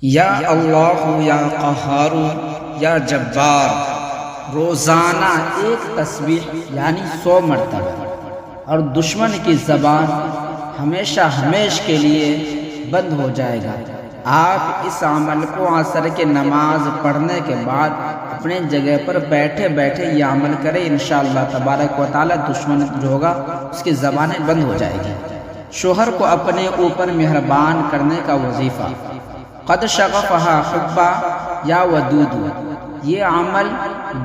یا اللہ یا قہار یا جبار، روزانہ ایک تسبیح یعنی 100 مرتبہ، اور دشمن کی زبان ہمیشہ ہمیش کے لیے بند ہو جائے گا۔ آپ اس عمل کو عصر کی نماز پڑھنے کے بعد اپنے جگہ پر بیٹھے بیٹھے یہ عمل کریں، انشاءاللہ تبارک و تعالی دشمن جو ہوگا اس کی زبانیں بند ہو جائے گی۔ شوہر کو اپنے اوپر مہربان کرنے کا وظیفہ، قد شغفہا حبا یا ودود، یہ عمل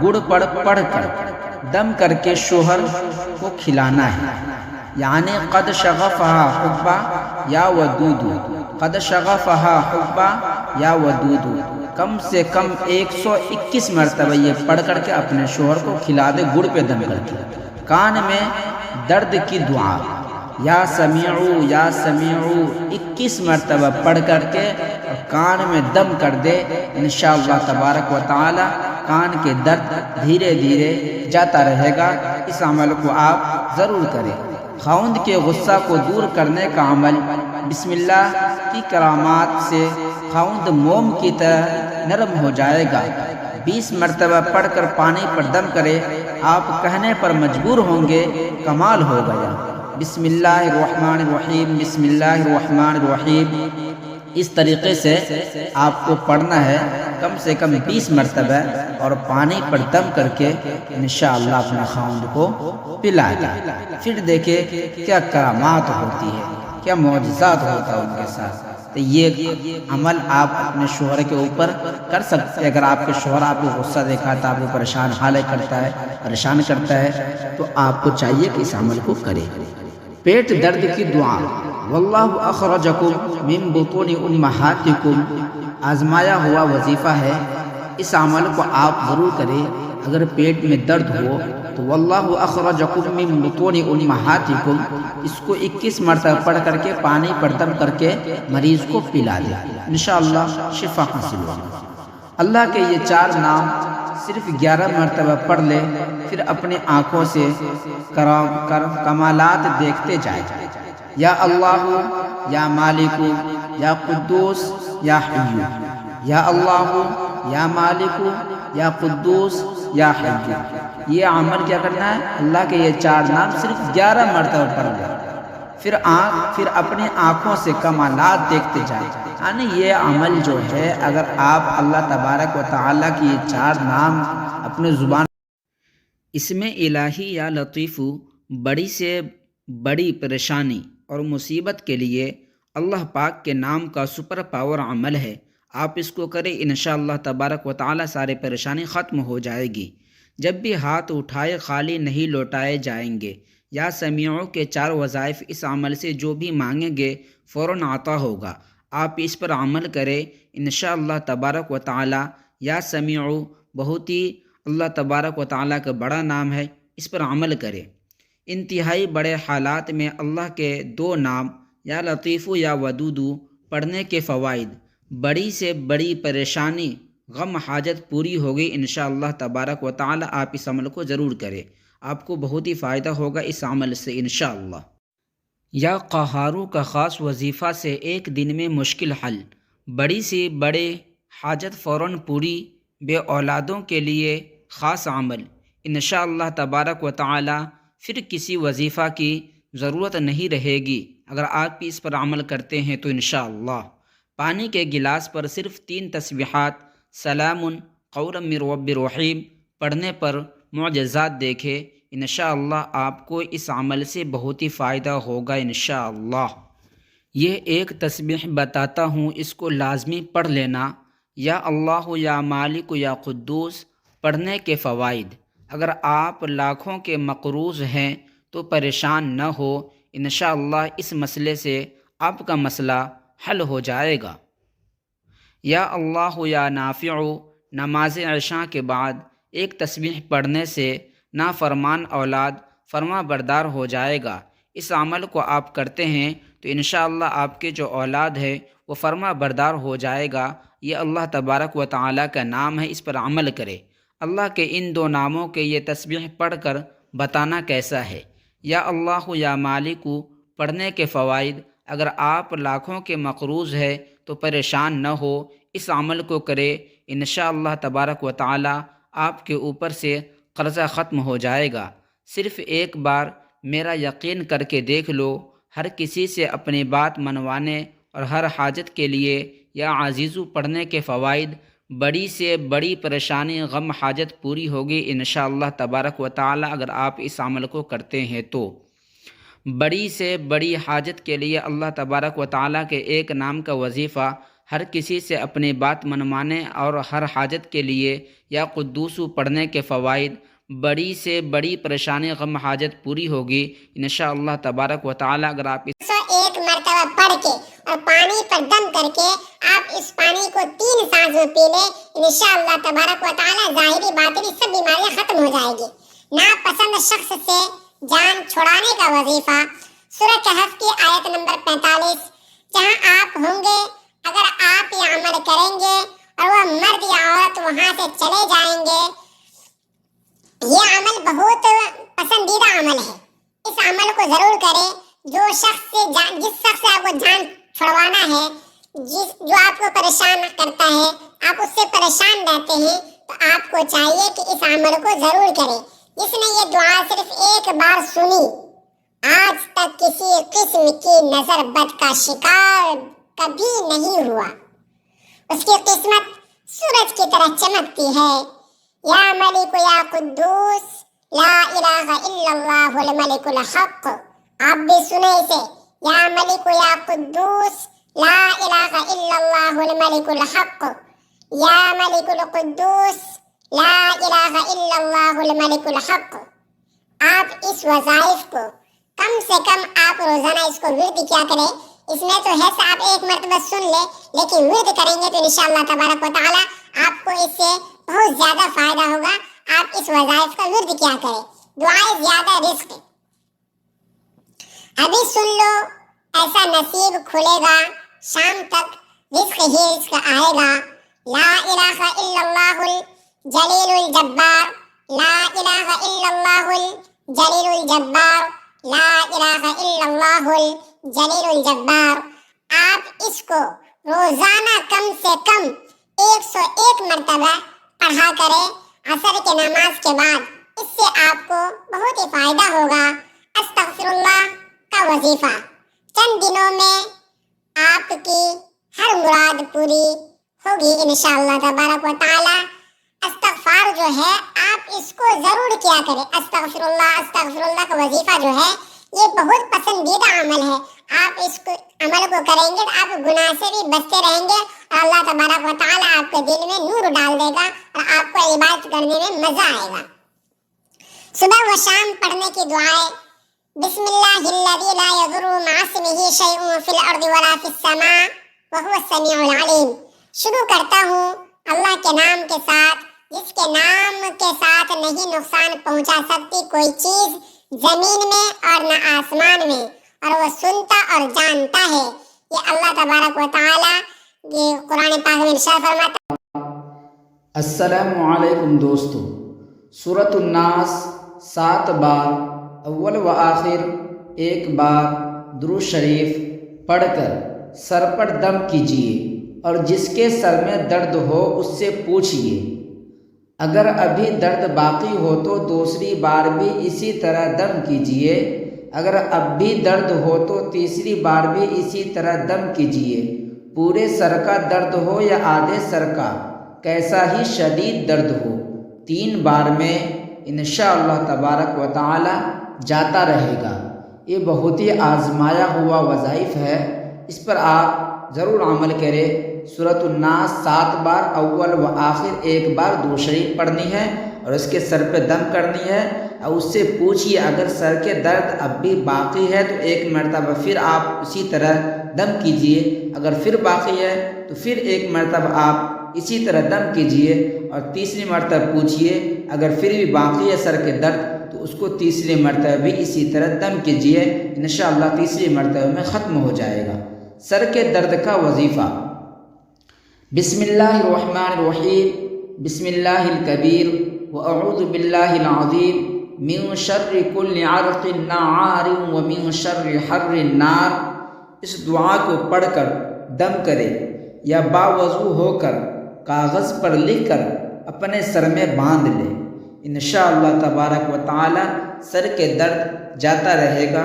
گڑ پڑھ کر دم کر کے شوہر کو کھلانا ہے، یعنی قد شغفہا حبا یا ودود، قد شغفہا حبا یا ودود، کم سے کم 121 مرتبہ یہ پڑھ کر کے اپنے شوہر کو کھلا دے، گڑ پہ دم کر کے۔ کان میں درد کی دعا، یا سمیعو یا سمیعو 21 مرتبہ پڑھ کر کے کان میں دم کر دے، انشاءاللہ تبارک و تعالی کان کے درد دھیرے دھیرے جاتا رہے گا۔ اس عمل کو آپ ضرور کریں۔ خاوند کے غصہ کو دور کرنے کا عمل، بسم اللہ کی کرامات سے خاوند موم کی طرح نرم ہو جائے گا۔ 20 مرتبہ پڑھ کر پانی پر دم کرے، آپ کہنے پر مجبور ہوں گے کمال ہو گیا۔ بسم اللہ الرحمن الرحیم، بسم اللہ الرحمن الرحیم، اس طریقے سے آپ کو پڑھنا ہے کم سے کم 20 مرتبہ، اور پانی پر دم کر کے انشاءاللہ اپنے خاوند کو پلا دیں۔ پھر دیکھیں کیا کرامات ہوتی ہے، کیا معجزات ہوتا ہے ان کے ساتھ۔ تو یہ عمل آپ اپنے شوہر کے اوپر کر سکتے ہیں۔ اگر آپ کے شوہر آپ کو غصہ دکھاتا ہے، آپ کو پریشان حال کرتا ہے، پریشان کرتا ہے، تو آپ کو چاہیے کہ اس عمل کو کریں۔ پیٹ درد کی دعا، واللہ اخرجکم من بطون امہاتکم، آزمایا ہوا وظیفہ ہے، اس عمل کو آپ ضرور کریں۔ اگر پیٹ میں درد ہو تو واللہ اخرجکم من بطون امہاتکم، اس کو 21 مرتبہ پڑھ کر کے پانی پر دم کر کے مریض کو پلا دیں، انشاءاللہ شفا حاصل ہوگی۔ اللہ کے یہ 4 نام صرف 11 مرتبہ پڑھ لے، پھر اپنی آنکھوں سے کمالات دیکھتے جائے، یا اللہ یا مالک یا قدوس یا حی، یا اللہ یا مالک یا قدوس یا حی۔ یہ عمل کیا کرنا ہے؟ اللہ کے یہ 4 نام صرف 11 مرتبہ پڑھ لے، پھر اپنی آنکھوں سے کمالات دیکھتے جائیں۔ یعنی یہ عمل جو ہے، اگر آپ اللہ تبارک و تعالیٰ کی یہ 4 نام اپنے زبان، اسم الہی یا لطیف، بڑی سے بڑی پریشانی اور مصیبت کے لیے اللہ پاک کے نام کا سپر پاور عمل ہے۔ آپ اس کو کریں، انشاءاللہ تبارک و تعالی سارے پریشانی ختم ہو جائے گی۔ جب بھی ہاتھ اٹھائے خالی نہیں لوٹائے جائیں گے۔ یا سمیعوں کے 4 وظائف، اس عمل سے جو بھی مانگیں گے فوراً عطا ہوگا۔ آپ اس پر عمل کریں، انشاءاللہ تبارک و تعالی۔ یا سمیعو بہت ہی اللہ تبارک و تعالیٰ کا بڑا نام ہے، اس پر عمل کرے۔ انتہائی بڑے حالات میں اللہ کے 2 نام یا لطیف یا ودود پڑھنے کے فوائد، بڑی سے بڑی پریشانی غم حاجت پوری ہوگی انشاءاللہ تبارک و تعالیٰ۔ آپ اس عمل کو ضرور کریں، آپ کو بہت ہی فائدہ ہوگا اس عمل سے انشاءاللہ۔ یا قہارو کا خاص وظیفہ سے ایک دن میں مشکل حل، بڑی سی بڑے حاجت فوراً پوری، بے اولادوں کے لیے خاص عمل، انشاءاللہ تبارک و تعالی۔ پھر کسی وظیفہ کی ضرورت نہیں رہے گی اگر آپ بھی اس پر عمل کرتے ہیں تو انشاءاللہ۔ پانی کے گلاس پر صرف 3 تسبیحات، سلام قولا من رب رحیم پڑھنے پر معجزات دیکھے، انشاءاللہ آپ کو اس عمل سے بہت ہی فائدہ ہوگا انشاءاللہ۔ یہ ایک تسبیح بتاتا ہوں، اس کو لازمی پڑھ لینا۔ یا اللہ یا مالک یا قدوس پڑھنے کے فوائد، اگر آپ لاکھوں کے مقروض ہیں تو پریشان نہ ہو، انشاءاللہ اس مسئلے سے آپ کا مسئلہ حل ہو جائے گا۔ یا اللہ یا نافع، نماز عشاء کے بعد ایک تسبیح پڑھنے سے نافرمان اولاد فرما بردار ہو جائے گا۔ اس عمل کو آپ کرتے ہیں تو انشاءاللہ آپ کے جو اولاد ہے وہ فرما بردار ہو جائے گا۔ یہ اللہ تبارک و تعالیٰ کا نام ہے، اس پر عمل کرے۔ اللہ کے ان 2 ناموں کے یہ تسبیح پڑھ کر بتانا کیسا ہے۔ یا اللہ یا مالک پڑھنے کے فوائد، اگر آپ لاکھوں کے مقروض ہے تو پریشان نہ ہو، اس عمل کو کرے، انشاءاللہ تبارک و تعالی آپ کے اوپر سے قرضہ ختم ہو جائے گا۔ صرف ایک بار میرا یقین کر کے دیکھ لو، ہر کسی سے اپنی بات منوانے اور ہر حاجت کے لیے یا عزیزو پڑھنے کے فوائد، بڑی سے بڑی پریشانی غم حاجت پوری ہوگی انشاءاللہ تبارک و تعالی اگر آپ اس عمل کو کرتے ہیں تو۔ بڑی سے بڑی حاجت کے لیے اللہ تبارک و تعالی کے ایک نام کا وظیفہ، ہر کسی سے اپنی بات منوانے اور ہر حاجت کے لیے یا قدوسو پڑھنے کے فوائد، بڑی سے بڑی پریشانی غم حاجت پوری ہوگی انشاءاللہ تبارک و تعالی اگر آپ اس 101 مرتبہ پڑھ کے اور پانی پر دم کر کے آپ اس پانی کو 3 سانس میں پی لیں، انشاءاللہ تبارک و تعالی ظاہری باطنی سب بیماریاں ختم ہو جائے گی۔ ناپسند شخص سے جان چھڑانے کا وظیفہ، سورہ کہف کی آیت نمبر 45، جہاں آپ ہوں گے اگر آپ یہ عمل کریں گے اور وہ مرد یا عورت وہاں سے چلے جائیں گے، یہ عمل بہت پسندیدہ عمل ہے، اس عمل کو ضرور کریں۔ جس شخص سے آپ کو جان چھڑوانا ہے، جو آپ کو پریشان کرتا ہے، آپ اس سے پریشان رہتے ہیں، تو آپ کو چاہیے کہ اس عمل کو ضرور کریں۔ جس نے یہ دعا صرف ایک بار سنی، آج تک کسی قسم کی نظر بد کا شکار کبھی نہیں ہوا، اس کی قسمت سورج کی طرح چمکتی ہے۔ یا ملک یا قدوس لا الہ الا اللہ الملک الحق، آپ بھی سنیں اسے، یا ملک یا قدوس لا الہ الا اللہ الملک الحق، یا ملک القدوس لا الہ الا اللہ الملک الحق۔ آپ اس وظائف کو کم سے کم آپ روزانہ اس کو ورد کیا کریں۔ اس میں تو ہے آپ ایک مرتبہ سن لیں، لیکن ورد کریں گے تو انشاءاللہ تبارک و تعالی آپ کو اس سے بہت زیادہ فائدہ ہوگا۔ آپ اس وظائف کا ورد کیا کریں۔ دعائیں زیادہ رزق، ابھی سن لو ایسا نصیب کھلے گا، شام تک رزق ہی رزق آئے گا۔ لا الہ الا اللہ الجلیل الجبار، لا الہ الا اللہ الجلیل الجبار، لا الہ الا اللہ الجلیل الجبار۔ آپ اس کو روزانہ کم سے کم 101 مرتبہ پڑھا کریں عصر کے نماز کے بعد، اس سے آپ کو بہت ہی فائدہ ہوگا۔ استغفر اللہ کا وظیفہ، چند دنوں میں آپ کی ہر مراد پوری ہوگی انشاءاللہ تبارک و تعالی۔ استغفار جو ہے آپ اس کو ضرور کیا کریں۔ استغفر اللہ کا وظیفہ جو ہے یہ بہت پسندیدہ عمل ہے۔ آپ اس عمل کو کریں گے تو آپ گناہ سے بھی بچتے رہیں گے اور اللہ تبارک و تعالی آپ کے دل میں نور ڈال دے گا اور آپ کو عبادت کرنے میں مزہ آئے گا۔ صبح و شام پڑھنے کی دعائیں، بسم اللہ الذی لا یضر مع اسمہ شیء فی الارض ولا فی السماء وہو السمیع العلیم۔ شروع کرتا ہوں اللہ کے نام کے ساتھ، جس کے نام کے ساتھ نہیں نقصان پہنچا سکتی کوئی چیز زمین میں اور نہ آسمان میں، اور وہ سنتا اور جانتا ہے۔ یہ اللہ تبارک و تعالی یہ قرآن پاک میں ارشاد فرماتا ہے۔ السلام علیکم دوستو، سورۃ الناس 7 بار اول و آخر 1 بار درود شریف پڑھ کر سر پر دم کیجیے، اور جس کے سر میں درد ہو اس سے پوچھیے۔ اگر ابھی درد باقی ہو تو دوسری بار بھی اسی طرح دم کیجیے۔ اگر اب بھی درد ہو تو تیسری بار بھی اسی طرح دم کیجیے۔ پورے سر کا درد ہو یا آدھے سر کا، کیسا ہی شدید درد ہو، 3 بار میں انشاءاللہ تبارک و تعالی جاتا رہے گا۔ یہ بہت ہی آزمایا ہوا وظائف ہے، اس پر آپ ضرور عمل کریں۔ سورۃ الناس 7 بار اول و آخر 1 بار درود شریف پڑھنی ہے اور اس کے سر پہ دم کرنی ہے، اور اس سے پوچھیے اگر سر کے درد اب بھی باقی ہے تو 1 مرتبہ پھر آپ اسی طرح دم کیجیے۔ اگر پھر باقی ہے تو پھر 1 مرتبہ آپ اسی طرح دم کیجیے، اور تیسری مرتبہ پوچھیے۔ اگر پھر بھی باقی ہے سر کے درد تو اس کو تیسری مرتبہ بھی اسی طرح دم کیجیے، انشاءاللہ تیسری مرتبہ میں ختم ہو جائے گا۔ سر کے درد کا وظیفہ، بسم اللہ الرحمن الرحیم، بسم اللہ الکبیر واعوذ باللہ العظیم من شر کل عرق نعار ومن شر حر النار۔ اس دعا کو پڑھ کر دم کرے، یا باوضو ہو کر کاغذ پر لکھ کر اپنے سر میں باندھ لے، انشاءاللہ تبارک و تعالی سر کے درد جاتا رہے گا۔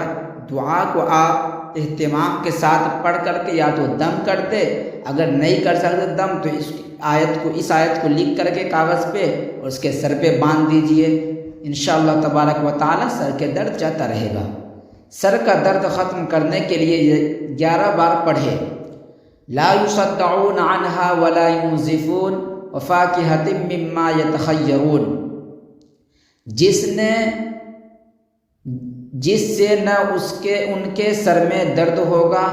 دعا کو آپ اہتمام کے ساتھ پڑھ کر کے یا تو دم کر دے، اگر نہیں کر سکتے دم تو اس آیت کو لکھ کر کے کاغذ پہ اور اس کے سر پہ باندھ دیجئے، انشاءاللہ تبارک و تعالی سر کے درد جاتا رہے گا۔ سر کا درد ختم کرنے کے لیے یہ 11 بار پڑھے، لا یصدعون عنہا ولا ینزفون وفاکہۃ مما یتخیرون، جس سے نہ ان کے سر میں درد ہوگا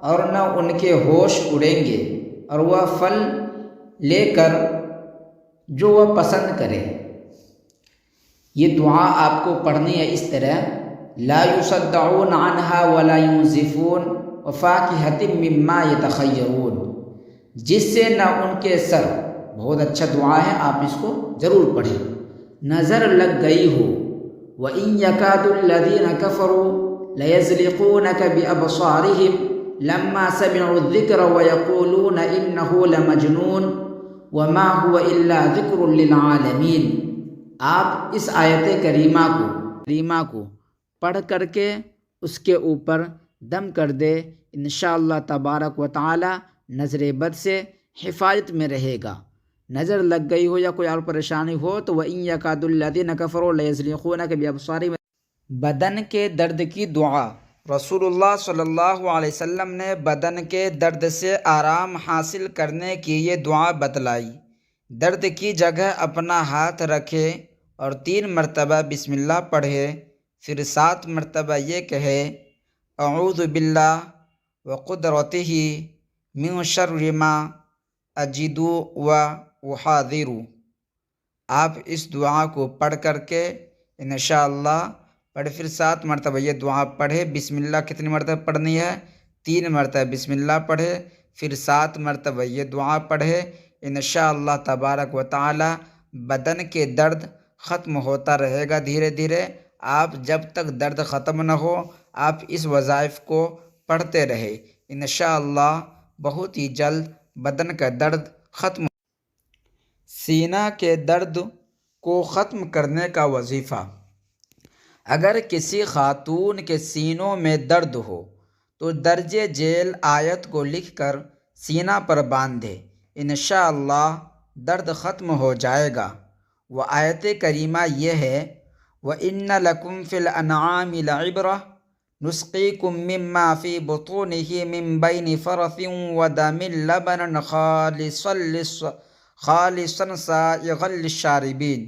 اور نہ ان کے ہوش اڑیں گے، اور وہ پھل لے کر جو وہ پسند کرے۔ یہ دعا آپ کو پڑھنی ہے اس طرح، لا یصدعون عنہا ولا ینزفون وفاکہۃ مما یتخیرون، جس سے نہ ان کے سر، بہت اچھا دعا ہے، آپ اس کو ضرور پڑھیں۔ نظر لگ گئی ہو، وَإِن يَكَادُ الَّذِينَ كَفَرُوا لَيَزْلِقُونَكَ بِأَبْصَارِهِمْ لَمَّا سَمِعُوا الذِّكْرَ وَيَقُولُونَ إِنَّهُ لَمَجْنُونٌ وَمَا هُوَ إِلَّا ذِكْرٌ لِّلْعَالَمِينَ۔ آپ اس آیت کریمہ کو پڑھ کر کے اس کے اوپر دم کر دے، انشاءاللہ تبارک و تعالی نظر بد سے حفاظت میں رہے گا۔ نظر لگ گئی ہو یا کوئی اور پریشانی ہو تو وَإِن يَكَادُ الَّذِينَ كَفَرُوا لَيَزْلِقُونَكَ بِأَبْصَارِهِمْ۔ بدن کے درد کی دعا۔ رسول اللہ صلی اللہ علیہ وسلم نے بدن کے درد سے آرام حاصل کرنے کی یہ دعا بتلائی۔ درد کی جگہ اپنا ہاتھ رکھے اور 3 مرتبہ بسم اللہ پڑھے، پھر 7 مرتبہ یہ کہے، اعوذ باللہ وقدرتہ من شر ما اجد و احاذر۔ آپ اس دعا کو پڑھ کر کے انشاءاللہ پھر 7 مرتبہ یہ دعا پڑھے۔ بسم اللہ کتنی مرتبہ پڑھنی ہے؟ 3 مرتبہ بسم اللہ پڑھے، پھر 7 مرتبہ یہ دعا پڑھے، انشاءاللہ تبارک و تعالی بدن کے درد ختم ہوتا رہے گا دھیرے دھیرے۔ آپ جب تک درد ختم نہ ہو آپ اس وظائف کو پڑھتے رہے، انشاءاللہ بہت ہی جلد بدن کا درد ختم۔ سینہ کے درد کو ختم کرنے کا وظیفہ۔ اگر کسی خاتون کے سینوں میں درد ہو تو درج ذیل آیت کو لکھ کر سینہ پر باندھے، انشاءاللہ درد ختم ہو جائے گا۔ وہ آیت کریمہ یہ ہے، وَإِنَّ لَكُمْ فِي الْأَنْعَامِ لَعِبْرَةً نُسْقِيكُم مِّمَّا فِي بُطُونِهِ مِن بَيْنِ فَرَثٍ وَدَمٍ لَبَنًا خَالِصًا سَائِغًا لِّلشَّارِبِينَ۔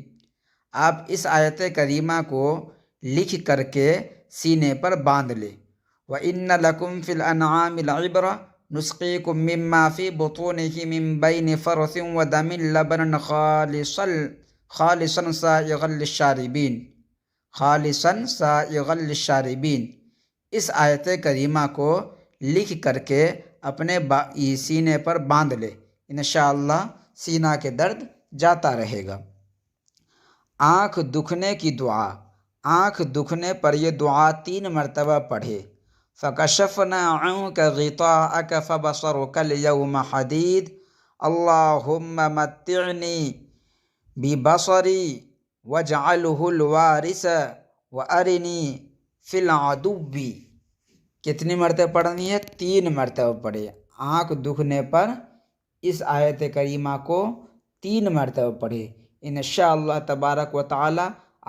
آپ اس آیت کریمہ کو لکھ کر کے سینے پر باندھ لے، وَإِنَّ لَكُمْ فِي الْأَنْعَامِ لَعِبْرَةً نُسْقِيكُم مِّمَّا فِي بُطُونِهِ مِن بَيْنِ فَرَثٍ وَدَمٍ لَبَنًا خَالِصًا سَائِغًا لِّلشَّارِبِينَ، خالصاً سائغا للشاربین۔ اس آیت کریمہ کو لکھ کر کے اپنے سینے پر باندھ لے، انشاءاللہ سینہ کے درد جاتا رہے گا۔ آنکھ دکھنے کی دعا۔ آنکھ دکھنے پر یہ دعا 3 مرتبہ پڑھے، فَكَشَفْنَا عَنْكَ غِطَاءَكَ فَبَصَرُكَ الْيَوْمَ حَدِيدٌ اللَّهُمَّ مَتِّعْنِي بِبَصَرِي وَاجْعَلْهُ الْوَارِثَ وَأَرِنِي فِي الْعَدُوِّ۔ کتنی مرتبہ پڑھنی ہے؟ 3 مرتبہ پڑھے۔ آنکھ دکھنے پر اس آیت کریمہ کو 3 مرتبہ پڑھے، انشاءاللہ تبارک و تعالی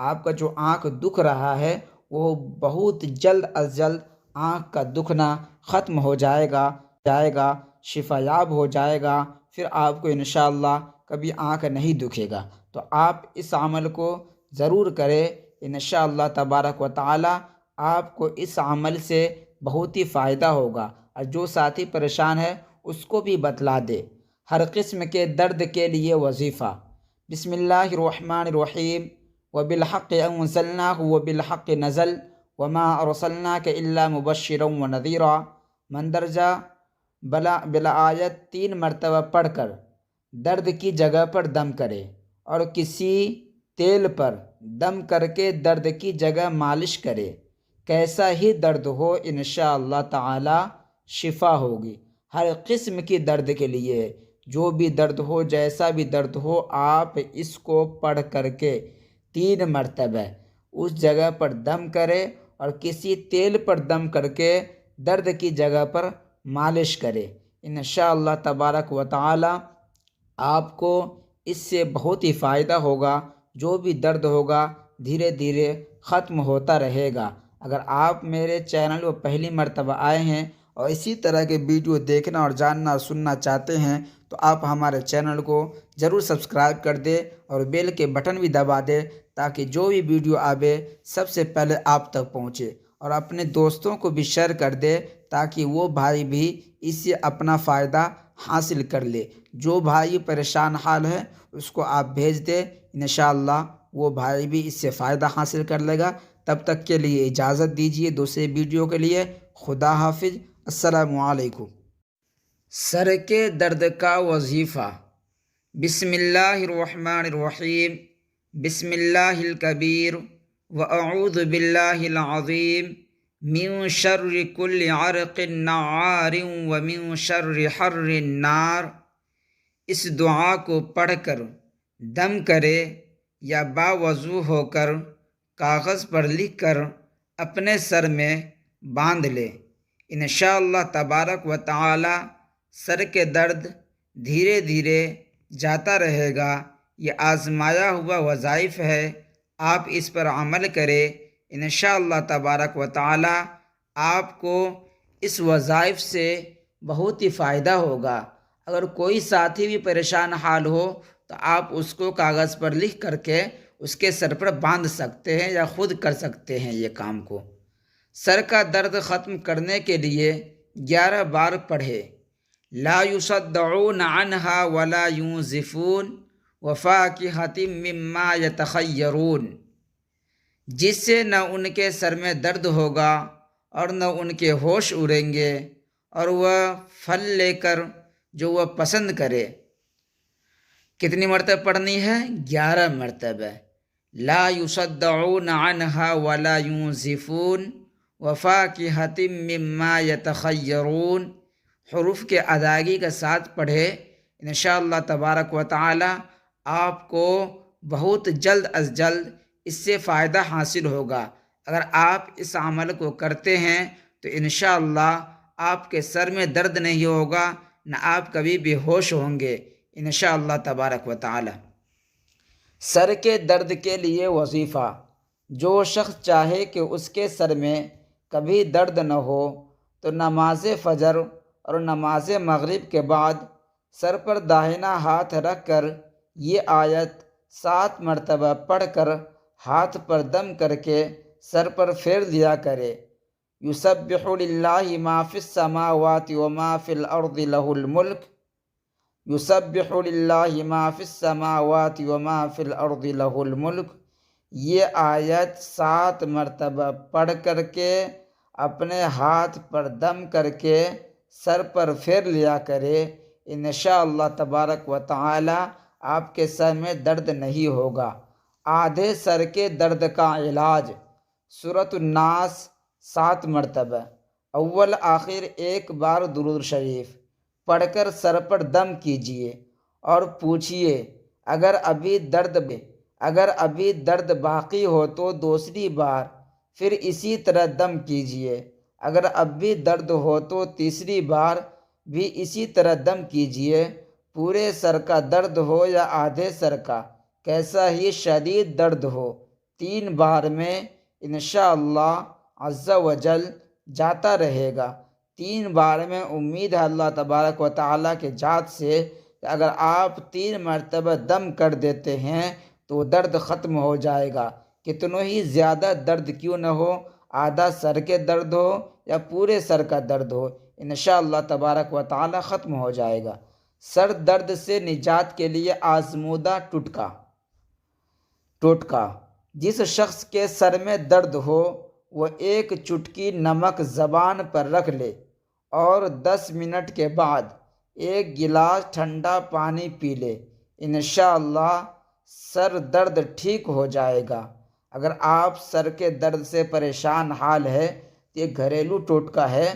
آپ کا جو آنکھ دکھ رہا ہے وہ بہت جلد از جلد آنکھ کا دکھنا ختم ہو جائے گا، شفا یاب ہو جائے گا، پھر آپ کو انشاءاللہ کبھی آنکھ نہیں دکھے گا۔ تو آپ اس عمل کو ضرور کریں، انشاءاللہ تبارک و تعالی آپ کو اس عمل سے بہت ہی فائدہ ہوگا، اور جو ساتھی پریشان ہے اس کو بھی بتلا دے۔ ہر قسم کے درد کے لیے وظیفہ۔ بسم اللہ الرحمن الرحیم، وبالحق انزلناہ وبالحق نزل وما ارسلناک الا مبشرا ونذیرا۔ مندرجہ بالآیت 3 مرتبہ پڑھ کر درد کی جگہ پر دم کرے، اور کسی تیل پر دم کر کے درد کی جگہ مالش کرے۔ کیسا ہی درد ہو انشاءاللہ تعالی شفا ہوگی۔ ہر قسم کی درد کے لیے ہے۔ جو بھی درد ہو، جیسا بھی درد ہو، آپ اس کو پڑھ کر کے 3 مرتبہ اس جگہ پر دم کرے اور کسی تیل پر دم کر کے درد کی جگہ پر مالش کرے۔ انشاءاللہ تبارک و تعالی آپ کو اس سے بہت ہی فائدہ ہوگا۔ جو بھی درد ہوگا دھیرے دھیرے ختم ہوتا رہے گا۔ اگر آپ میرے چینل کو پہلی مرتبہ آئے ہیں اور اسی طرح کے ویڈیو دیکھنا اور جاننا اور سننا چاہتے ہیں تو آپ ہمارے چینل کو ضرور سبسکرائب کر دیں اور بیل کے بٹن بھی دبا دیں تاکہ جو بھی ویڈیو آوے سب سے پہلے آپ تک پہنچے، اور اپنے دوستوں کو بھی شیئر کر دے تاکہ وہ بھائی بھی اس سے اپنا فائدہ حاصل کر لے۔ جو بھائی پریشان حال ہے اس کو آپ بھیج دیں، انشاءاللہ وہ بھائی بھی اس سے فائدہ حاصل کر لے گا۔ تب تک کے لیے اجازت دیجیے دوسرے ویڈیو کے لیے۔ خدا حافظ۔ السلام علیکم۔ سر کے درد کا وظیفہ۔ بسم اللہ الرحمن الرحیم۔ بسم اللہ الکبیر واعوذ باللہ العظیم من شر کل عرق نعار ومن شر حر النار۔ اس دعا کو پڑھ کر دم کرے یا باوضو ہو کر کاغذ پر لکھ کر اپنے سر میں باندھ لے۔ انشاءاللہ تبارک و تعالی سر کے درد دھیرے دھیرے جاتا رہے گا۔ یہ آزمایا ہوا وظائف ہے، آپ اس پر عمل کریں، انشاءاللہ تبارک و تعالی آپ کو اس وظائف سے بہت ہی فائدہ ہوگا۔ اگر کوئی ساتھی بھی پریشان حال ہو تو آپ اس کو کاغذ پر لکھ کر کے اس کے سر پر باندھ سکتے ہیں یا خود کر سکتے ہیں یہ کام کو۔ سر کا درد ختم کرنے کے لیے 11 بار پڑھے۔ لا یصدعون عنہا ولا ینزفون وفاکہۃ مما یتخیرون، جس سے نہ ان کے سر میں درد ہوگا اور نہ ان کے ہوش اڑیں گے، اور وہ پھل لے کر جو وہ پسند کرے۔ کتنی مرتبہ پڑھنی ہے؟ 11 مرتبہ۔ لا یصدعون عنہا ولا ینزفون وفاکہۃ مما یتخیرون۔ حروف کے ادائیگی کے ساتھ پڑھے، انشاءاللہ تبارک و تعالی آپ کو بہت جلد از جلد اس سے فائدہ حاصل ہوگا۔ اگر آپ اس عمل کو کرتے ہیں تو انشاءاللہ آپ کے سر میں درد نہیں ہوگا، نہ آپ کبھی بے ہوش ہوں گے انشاءاللہ تبارک و تعالی۔ سر کے درد کے لیے وظیفہ۔ جو شخص چاہے کہ اس کے سر میں کبھی درد نہ ہو تو نماز فجر اور نماز مغرب کے بعد سر پر داہنا ہاتھ رکھ کر یہ آیت 7 مرتبہ پڑھ کر ہاتھ پر دم کر کے سر پر پھیر لیا کرے۔ یسبح للہ ما فی السماوات وما فی الارض لہ الملک، یسبح للہ ما فی السماوات وما فی الارض لہ الملک۔ یہ آیت 7 مرتبہ پڑھ کر کے اپنے ہاتھ پر دم کر کے سر پر پھیر لیا کرے، انشاءاللہ تبارک و تعالی آپ کے سر میں درد نہیں ہوگا۔ آدھے سر کے درد کا علاج۔ سورۃ الناس 7 مرتبہ، اول آخر 1 بار درود شریف پڑھ کر سر پر دم کیجیے اور پوچھیے اگر ابھی درد باقی ہو تو دوسری بار پھر اسی طرح دم کیجیے، اگر اب بھی درد ہو تو تیسری بار بھی اسی طرح دم کیجیے۔ پورے سر کا درد ہو یا آدھے سر کا، کیسا ہی شدید درد ہو، 3 بار میں انشاءاللہ عز و جل جاتا رہے گا۔ 3 بار میں امید ہے اللہ تبارک و تعالیٰ کے ذات سے کہ اگر آپ 3 مرتبہ دم کر دیتے ہیں تو درد ختم ہو جائے گا۔ کتنوں ہی زیادہ درد کیوں نہ ہو، آدھا سر کے درد ہو یا پورے سر کا درد ہو، انشاءاللہ تبارک و تعالیٰ ختم ہو جائے گا۔ سر درد سے نجات کے لیے آزمودہ ٹوٹکا۔ جس شخص کے سر میں درد ہو وہ 1 چٹکی نمک زبان پر رکھ لے اور 10 منٹ کے بعد 1 گلاس ٹھنڈا پانی پی لے، انشاءاللہ سر درد ٹھیک ہو جائے گا۔ اگر آپ سر کے درد سے پریشان حال ہے تو یہ گھریلو ٹوٹکا ہے،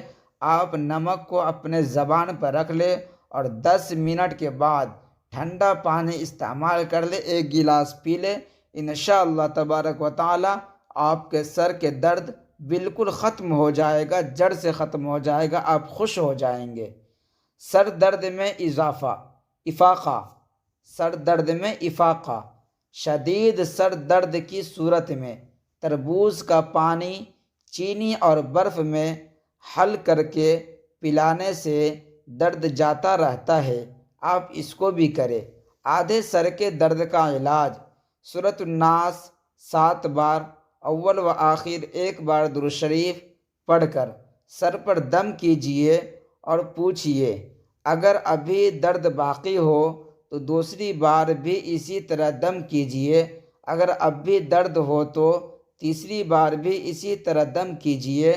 آپ نمک کو اپنے زبان پر رکھ لے اور 10 منٹ کے بعد ٹھنڈا پانی استعمال کر لے، 1 گلاس پی لے، انشاءاللہ تبارک و تعالی آپ کے سر کے درد بالکل ختم ہو جائے گا، جڑ سے ختم ہو جائے گا، آپ خوش ہو جائیں گے۔ سر درد میں افاقہ، سر درد میں افاقہ، شدید سر درد کی صورت میں تربوز کا پانی چینی اور برف میں حل کر کے پلانے سے درد جاتا رہتا ہے، آپ اس کو بھی کریں۔ آدھے سر کے درد کا علاج، سورۃ الناس 7 بار، اول و آخر 1 بار درود شریف پڑھ کر سر پر دم کیجئے اور پوچھئے، اگر ابھی درد باقی ہو تو دوسری بار بھی اسی طرح دم کیجئے، اگر اب بھی درد ہو تو تیسری بار بھی اسی طرح دم کیجئے۔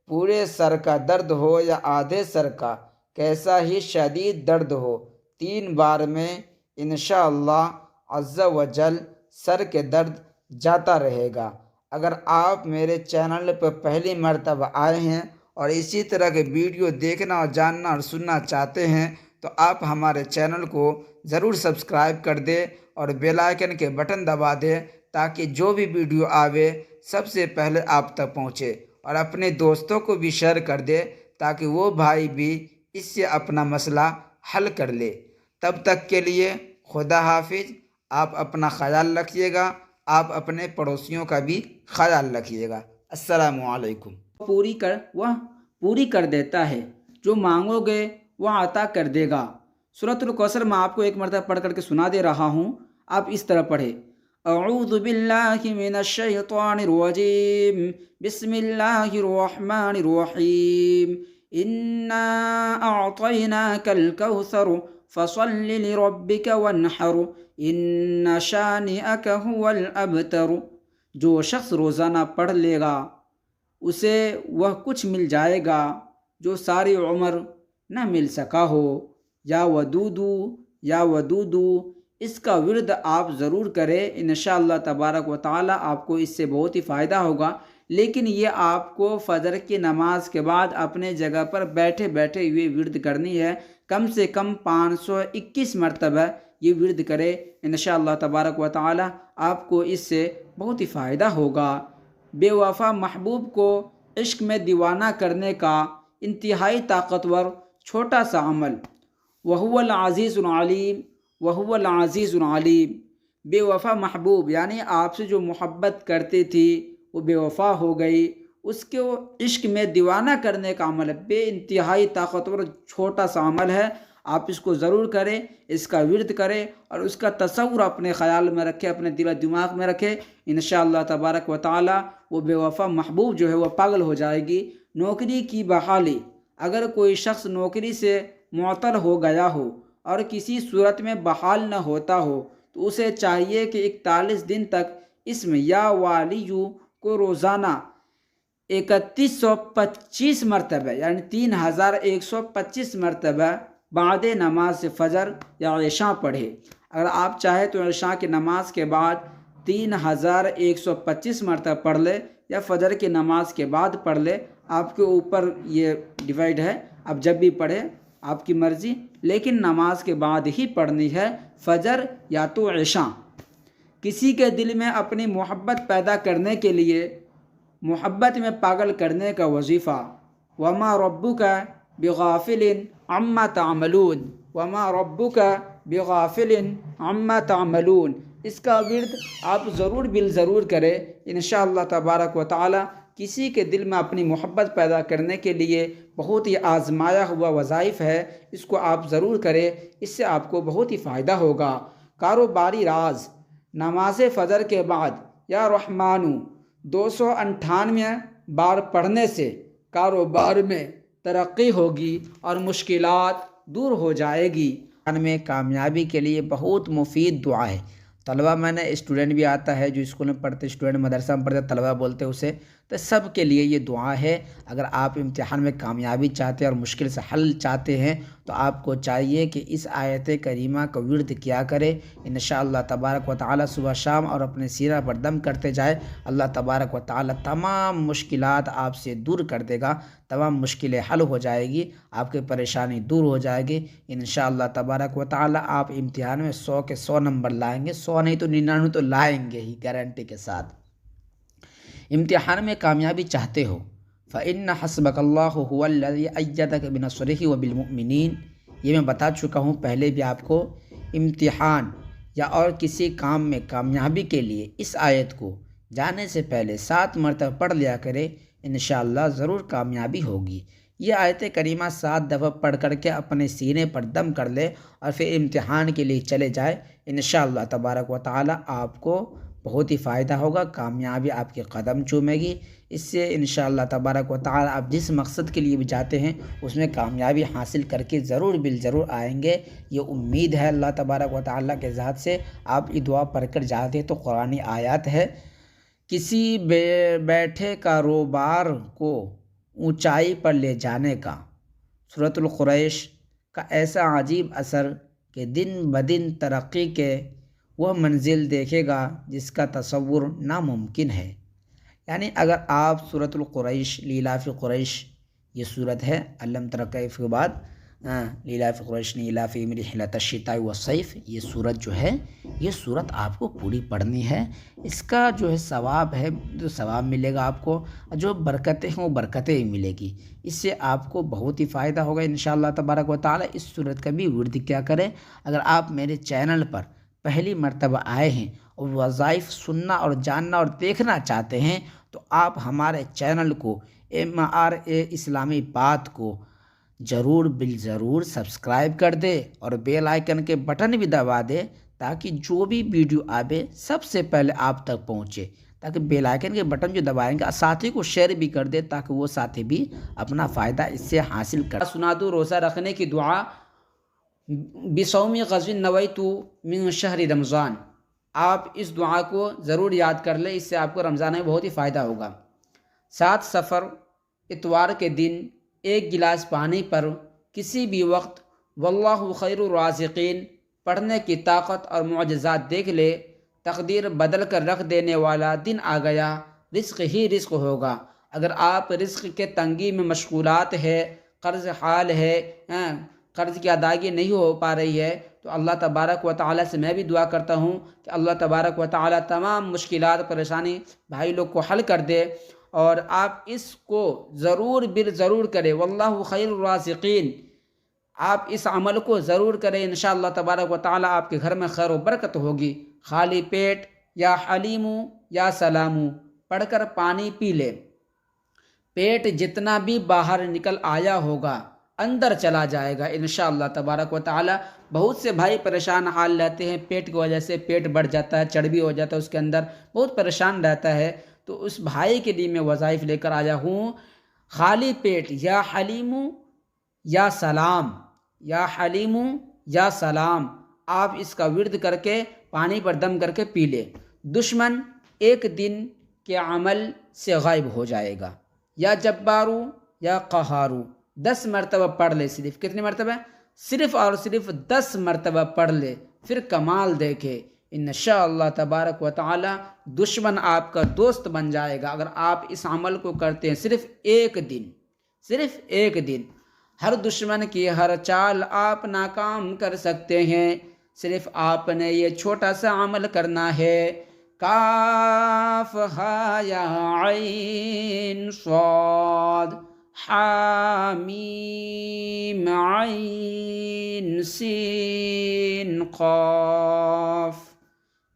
پورے سر کا درد ہو یا آدھے سر کا، کیسا ہی شدید درد ہو، 3 بار میں انشاءاللہ عز و جل سر کے درد جاتا رہے گا۔ اگر آپ میرے چینل پر پہلی مرتبہ آئے ہیں اور اسی طرح کے ویڈیو دیکھنا اور جاننا اور سننا چاہتے ہیں تو آپ ہمارے چینل کو ضرور سبسکرائب کر دیں اور بیل آئیکن کے بٹن دبا دیں تاکہ جو بھی ویڈیو آوے سب سے پہلے آپ تک پہنچے، اور اپنے دوستوں کو بھی شیئر کر دے تاکہ وہ بھائی بھی اس سے اپنا مسئلہ حل کر لے۔ تب تک کے لیے خدا حافظ۔ آپ اپنا خیال رکھیے گا، آپ اپنے پڑوسیوں کا بھی خیال رکھیے گا۔ السلام علیکم۔ وہ پوری کر دیتا ہے، جو مانگو گے وہ عطا کر دے گا۔ سورۃ الکوثر میں آپ کو ایک مرتبہ پڑھ کر کے سنا دے رہا ہوں، آپ اس طرح پڑھیں۔ اعوذ باللہ من الشیطان الرجیم، بسم اللہ الرحمن الرحیم، انا اعطیناک الکوثر فصل لربک وانحر ان شانئک هو الابتر۔ جو شخص روزانہ پڑھ لے گا اسے وہ کچھ مل جائے گا جو ساری عمر نہ مل سکا ہو۔ یا ودودو، اس کا ورد آپ ضرور کریں، انشاءاللہ تبارک و تعالی آپ کو اس سے بہت ہی فائدہ ہوگا۔ لیکن یہ آپ کو فجر کی نماز کے بعد اپنے جگہ پر بیٹھے بیٹھے یہ ورد کرنی ہے، کم سے کم 521 مرتبہ یہ ورد کرے، انشاءاللہ تبارک و تعالی آپ کو اس سے بہت ہی فائدہ ہوگا۔ بے وفا محبوب کو عشق میں دیوانہ کرنے کا انتہائی طاقتور چھوٹا سا عمل، وَهُوَ الْعَزِيزُ الْعَلِيمُ، وَهُوَ الْعَزِيزُ الْعَلِيمُ۔ بے وفا محبوب یعنی آپ سے جو محبت کرتی تھی وہ بے وفا ہو گئی، اس کو عشق میں دیوانہ کرنے کا عمل بے انتہائی طاقتور چھوٹا سا عمل ہے۔ آپ اس کو ضرور کریں، اس کا ورد کریں اور اس کا تصور اپنے خیال میں رکھیں، اپنے دل و دماغ میں رکھیں، انشاءاللہ تبارک و تعالی وہ بے وفا محبوب جو ہے وہ پاگل ہو جائے گی۔ نوکری کی بحالی، اگر کوئی شخص نوکری سے معطل ہو گیا ہو اور کسی صورت میں بحال نہ ہوتا ہو تو اسے چاہیے کہ 41 دن تک اسم یا والیو کو روزانہ 3125 مرتبہ یعنی 3125 مرتبہ بعد نماز فجر یا عشاء پڑھے۔ اگر آپ چاہیں تو عشاء کی نماز کے بعد 3125 مرتبہ پڑھ لے یا فجر کی نماز کے بعد پڑھ لے، آپ کے اوپر یہ ڈیوائیڈ ہے، آپ جب بھی پڑھیں آپ کی مرضی، لیکن نماز کے بعد ہی پڑھنی ہے، فجر یا تو عشاء۔ کسی کے دل میں اپنی محبت پیدا کرنے کے لیے محبت میں پاگل کرنے کا وظیفہ، وما ربک بغافل عما تعملون، وما ربک بغافل عما تعملون، اس کا ورد آپ ضرور کریں، انشاءاللہ تبارک و تعالی۔ کسی کے دل میں اپنی محبت پیدا کرنے کے لیے بہت ہی آزمایا ہوا وظائف ہے، اس کو آپ ضرور کریں، اس سے آپ کو بہت ہی فائدہ ہوگا۔ کاروباری راز، نماز فجر کے بعد یا رحمانو 298 بار پڑھنے سے کاروبار میں ترقی ہوگی اور مشکلات دور ہو جائے گی۔ میں کامیابی کے لیے بہت مفید دعا ہے۔ طلبہ میں نے اسٹوڈنٹ بھی آتا ہے جو اسکول میں پڑھتے، اسٹوڈنٹ مدرسہ میں پڑھتے، طلبہ بولتے اسے، تو سب کے لیے یہ دعا ہے۔ اگر آپ امتحان میں کامیابی چاہتے ہیں اور مشکل سے حل چاہتے ہیں تو آپ کو چاہیے کہ اس آیت کریمہ کا ورد کیا کرے۔ انشاءاللہ تبارک و تعالی صبح شام اور اپنے سینہ پر دم کرتے جائے، اللہ تبارک و تعالی تمام مشکلات آپ سے دور کر دے گا، تمام مشکلیں حل ہو جائے گی، آپ کی پریشانی دور ہو جائے گی۔ انشاءاللہ تبارک و تعالی آپ امتحان میں 100 کے 100 نمبر لائیں گے، 100 نہیں تو 99 تو لائیں گے ہی گارنٹی کے ساتھ۔ امتحان میں کامیابی چاہتے ہو فَإِنَّ حَسْبَكَ اللَّهُ هُوَ الَّذِي أَيَّدَكَ بِنَصْرِهِ وَبِالْمُؤْمِنِينَ۔ یہ میں بتا چکا ہوں پہلے بھی آپ کو، امتحان یا اور کسی کام میں کامیابی کے لیے اس آیت کو جانے سے پہلے 7 مرتبہ پڑھ لیا کرے، انشاءاللہ ضرور کامیابی ہوگی۔ یہ آیت کریمہ 7 دفعہ پڑھ کر کے اپنے سینے پر دم کر لے اور پھر امتحان کے لیے چلے جائے، انشاءاللہ تبارک و تعالی آپ کو بہت ہی فائدہ ہوگا، کامیابی آپ کے قدم چومے گی۔ اس سے انشاءاللہ تبارک و تعالی آپ جس مقصد کے لیے بھی جاتے ہیں اس میں کامیابی حاصل کر کے ضرور بالضرور آئیں گے، یہ امید ہے اللہ تبارک و تعالی کے ذات سے۔ آپ یہ دعا پڑھ کر جاتے ہیں تو قرآنی آیات ہے، کسی بیٹھے کاروبار کو اونچائی پر لے جانے کا سورۃ القریش کا ایسا عجیب اثر کہ دن بدن ترقی کے وہ منزل دیکھے گا جس کا تصور ناممکن ہے۔ یعنی اگر آپ سورۃ القریش لیلاف قریش، یہ صورت ہے علم تر کیف کے بعد لیلاف قریش لیلاف رحلۃ الشتاء والصیف، یہ صورت جو ہے یہ صورت آپ کو پوری پڑھنی ہے۔ اس کا جو ہے ثواب ہے، جو ثواب ملے گا آپ کو، جو برکتیں ہیں وہ برکتیں ہی ملے گی۔ اس سے آپ کو بہت ہی فائدہ ہوگا انشاءاللہ تبارک و تعالی۔ اس صورت کا بھی ورد کیا کریں۔ اگر آپ میرے چینل پر پہلی مرتبہ آئے ہیں اور وظائف سننا اور جاننا اور دیکھنا چاہتے ہیں تو آپ ہمارے چینل کو MRA اسلامی بات کو ضرور بالضرور سبسکرائب کر دے اور بیل آئیکن کے بٹن بھی دبا دے تاکہ جو بھی ویڈیو آئے سب سے پہلے آپ تک پہنچے، تاکہ بیل آئیکن کے بٹن جو دبائیں گے ساتھی کو شیئر بھی کر دے تاکہ وہ ساتھی بھی اپنا فائدہ اس سے حاصل کر۔ سنا دو روزہ رکھنے کی دعا، بصوم غزو نویت من شہر رمضان۔ آپ اس دعا کو ضرور یاد کر لیں، اس سے آپ کو رمضان میں بہت ہی فائدہ ہوگا۔ 7 سفر اتوار کے دن 1 گلاس پانی پر کسی بھی وقت واللہ خیر الرازقین پڑھنے کی طاقت اور معجزات دیکھ لے، تقدیر بدل کر رکھ دینے والا دن آ گیا، رزق ہی رزق ہوگا۔ اگر آپ رزق کے تنگی میں مشغولات ہے، قرض حال ہے، قرض کی ادائیگی نہیں ہو پا رہی ہے، تو اللہ تبارک و تعالی سے میں بھی دعا کرتا ہوں کہ اللہ تبارک و تعالی تمام مشکلات پریشانی بھائی لوگ کو حل کر دے، اور آپ اس کو ضرور ضرور کریں، واللہ خیر الرازقین۔ آپ اس عمل کو ضرور کریں، انشاءاللہ تبارک و تعالی آپ کے گھر میں خیر و برکت ہوگی۔ خالی پیٹ یا حلیمو یا سلامو پڑھ کر پانی پی لے، پیٹ جتنا بھی باہر نکل آیا ہوگا اندر چلا جائے گا انشاءاللہ تبارک و تعالی۔ بہت سے بھائی پریشان حال رہتے ہیں، پیٹ کی وجہ سے پیٹ بڑھ جاتا ہے، چربی ہو جاتا ہے اس کے اندر، بہت پریشان رہتا ہے، تو اس بھائی کے لیے میں وظائف لے کر آیا ہوں۔ خالی پیٹ یا حلیمو یا سلام، یا حلیمو یا سلام، آپ اس کا ورد کر کے پانی پر دم کر کے پی لے، دشمن 1 دن کے عمل سے غائب ہو جائے گا۔ یا جبارو یا قہارو 10 مرتبہ پڑھ لے، صرف کتنی مرتبہ؟ صرف اور صرف 10 مرتبہ پڑھ لے، پھر کمال دیکھے، انشاءاللہ تبارک و تعالی دشمن آپ کا دوست بن جائے گا۔ اگر آپ اس عمل کو کرتے ہیں صرف 1 دن، صرف 1 دن، ہر دشمن کی ہر چال آپ ناکام کر سکتے ہیں۔ صرف آپ نے یہ چھوٹا سا عمل کرنا ہے، کاف ہا یا عین صاد حامیم عین سین قاف،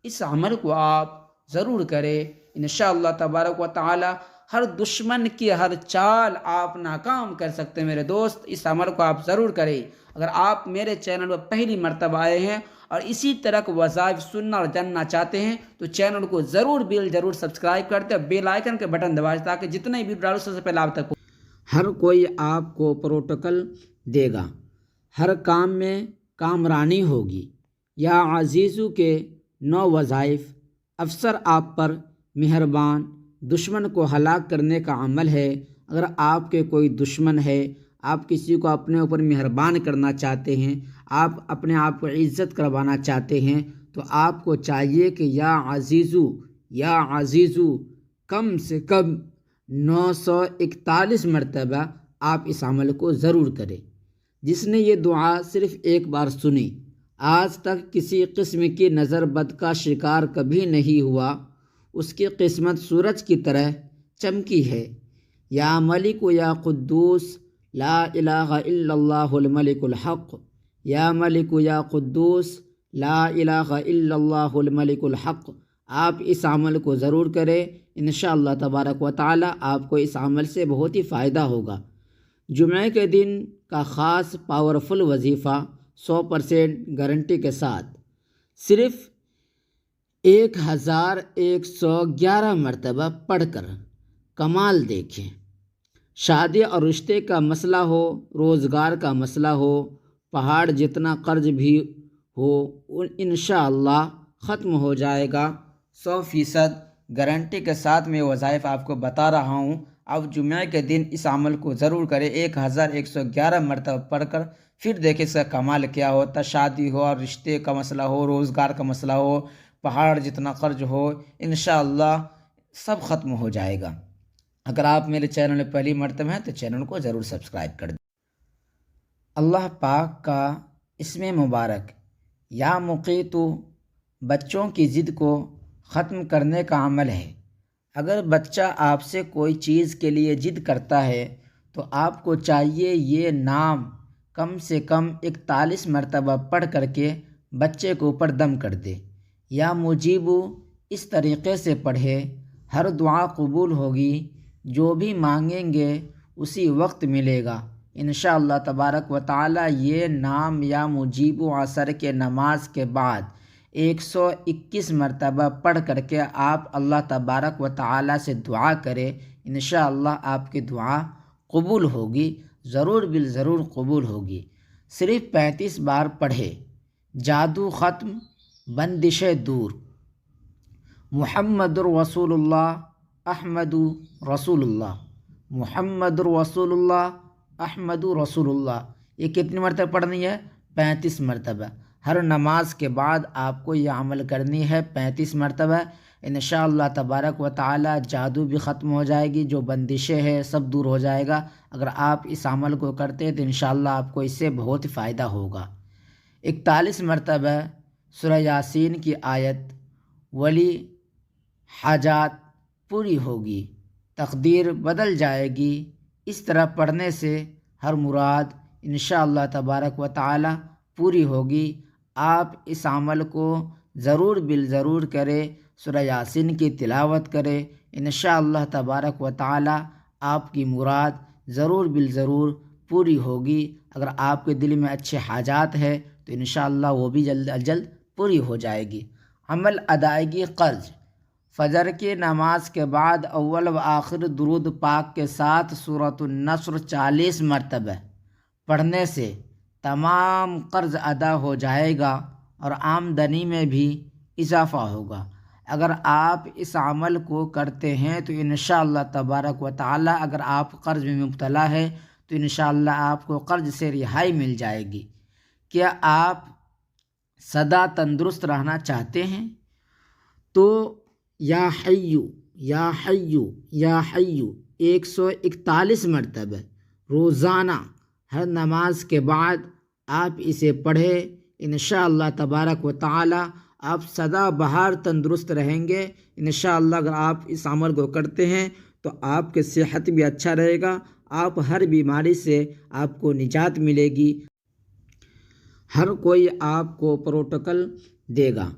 اس عمل کو آپ ضرور کریں، انشاءاللہ تبارک و تعالی ہر دشمن کی ہر چال آپ ناکام کر سکتے ہیں۔ میرے دوست اس عمل کو آپ ضرور کریں۔ اگر آپ میرے چینل پر پہلی مرتبہ آئے ہیں اور اسی طرح کے وظائف سننا اور جاننا چاہتے ہیں تو چینل کو ضرور سبسکرائب کرتے اور بیل آئیکن کے بٹن دبائیں تاکہ جتنے بھی ڈالو سب سے پہلے آپ تک ہر کوئی آپ کو پروٹوکل دے گا، ہر کام میں کامرانی ہوگی۔ یا عزیزو کے 9 وظائف، افسر آپ پر مہربان دشمن کو ہلاک کرنے کا عمل ہے۔ اگر آپ کے کوئی دشمن ہے، آپ کسی کو اپنے اوپر مہربان کرنا چاہتے ہیں، آپ اپنے آپ کو عزت کروانا چاہتے ہیں، تو آپ کو چاہیے کہ یا عزیزو کم سے کم 941 مرتبہ آپ اس عمل کو ضرور کریں۔ جس نے یہ دعا صرف ایک بار سنی، آج تک کسی قسم کی نظر بد کا شکار کبھی نہیں ہوا، اس کی قسمت سورج کی طرح چمکی ہے۔ یا ملک یا قدوس لا الہ الا اللہ الملک الحق، یا ملک یا قدوس لا الہ الا اللہ الملک الحق، آپ اس عمل کو ضرور کریں، انشاءاللہ تبارک و تعالی آپ کو اس عمل سے بہت ہی فائدہ ہوگا۔ جمعہ کے دن کا خاص پاورفل وظیفہ 100% گارنٹی کے ساتھ صرف 1111 مرتبہ پڑھ کر کمال دیکھیں۔ شادی اور رشتے کا مسئلہ ہو، روزگار کا مسئلہ ہو، پہاڑ جتنا قرض بھی ہو، انشاءاللہ ختم ہو جائے گا۔ 100% گارنٹی کے ساتھ میں وظائف آپ کو بتا رہا ہوں۔ اب جمعہ کے دن اس عمل کو ضرور کریں، 1111 مرتبہ پڑھ کر، پھر دیکھیں اس کا کمال کیا ہوتا۔ شادی ہو اور رشتے کا مسئلہ ہو، روزگار کا مسئلہ ہو، پہاڑ جتنا قرض ہو، انشاءاللہ سب ختم ہو جائے گا۔ اگر آپ میرے چینل میں پہلی مرتبہ ہیں تو چینل کو ضرور سبسکرائب کر دیں۔ اللہ پاک کا اسم مبارک یا مقیت بچوں کی ضد کو ختم کرنے کا عمل ہے۔ اگر بچہ آپ سے کوئی چیز کے لیے ضد کرتا ہے تو آپ کو چاہیے یہ نام کم سے کم 41 مرتبہ پڑھ کر کے بچے کے اوپر دم کر دے۔ یا مجیبو اس طریقے سے پڑھے، ہر دعا قبول ہوگی، جو بھی مانگیں گے اسی وقت ملے گا انشاءاللہ تبارک و تعالی۔ یہ نام یا مجیبو عصر کے نماز کے بعد 121 مرتبہ پڑھ کر کے آپ اللہ تبارک و تعالی سے دعا کریں، انشاءاللہ آپ کی دعا قبول ہوگی، ضرور بالضرور قبول ہوگی۔ صرف 35 بار پڑھے، جادو ختم، بندشیں دور۔ محمد رسول اللہ احمد رسول اللہ، محمد رسول اللہ احمد رسول اللہ۔ یہ کتنی مرتبہ پڑھنی ہے؟ 35 مرتبہ۔ ہر نماز کے بعد آپ کو یہ عمل کرنی ہے 35 مرتبہ۔ انشاءاللہ تبارک و تعالی جادو بھی ختم ہو جائے گی، جو بندشیں ہے سب دور ہو جائے گا۔ اگر آپ اس عمل کو کرتے ہیں تو انشاءاللہ آپ کو اس سے بہت فائدہ ہوگا۔ 41 مرتبہ سورہ یاسین کی آیت، ولی حاجات پوری ہوگی، تقدیر بدل جائے گی۔ اس طرح پڑھنے سے ہر مراد انشاءاللہ تبارک و تعالی پوری ہوگی۔ آپ اس عمل کو ضرور بالضرور کریں، سورہ یاسین کی تلاوت کریں، انشاءاللہ تبارک و تعالی آپ کی مراد ضرور بالضرور پوری ہوگی۔ اگر آپ کے دل میں اچھے حاجات ہے تو انشاءاللہ وہ بھی جلد از جلد پوری ہو جائے گی۔ عمل ادائیگی قرض، فجر کی نماز کے بعد اول و آخر درود پاک کے ساتھ سورۃ النصر 40 مرتبہ پڑھنے سے تمام قرض ادا ہو جائے گا اور آمدنی میں بھی اضافہ ہوگا۔ اگر آپ اس عمل کو کرتے ہیں تو انشاءاللہ تبارک و تعالی اگر آپ قرض میں مبتلا ہے تو انشاءاللہ آپ کو قرض سے رہائی مل جائے گی۔ کیا آپ سدا تندرست رہنا چاہتے ہیں تو یا حیو یا حیو یا حیو 141 مرتبہ روزانہ ہر نماز کے بعد آپ اسے پڑھیں، انشاءاللہ تبارک و تعالی آپ سدا بہار تندرست رہیں گے۔ انشاءاللہ اگر آپ اس عمل کو کرتے ہیں تو آپ کی صحت بھی اچھا رہے گا، آپ ہر بیماری سے آپ کو نجات ملے گی، ہر کوئی آپ کو پروٹوکل دے گا۔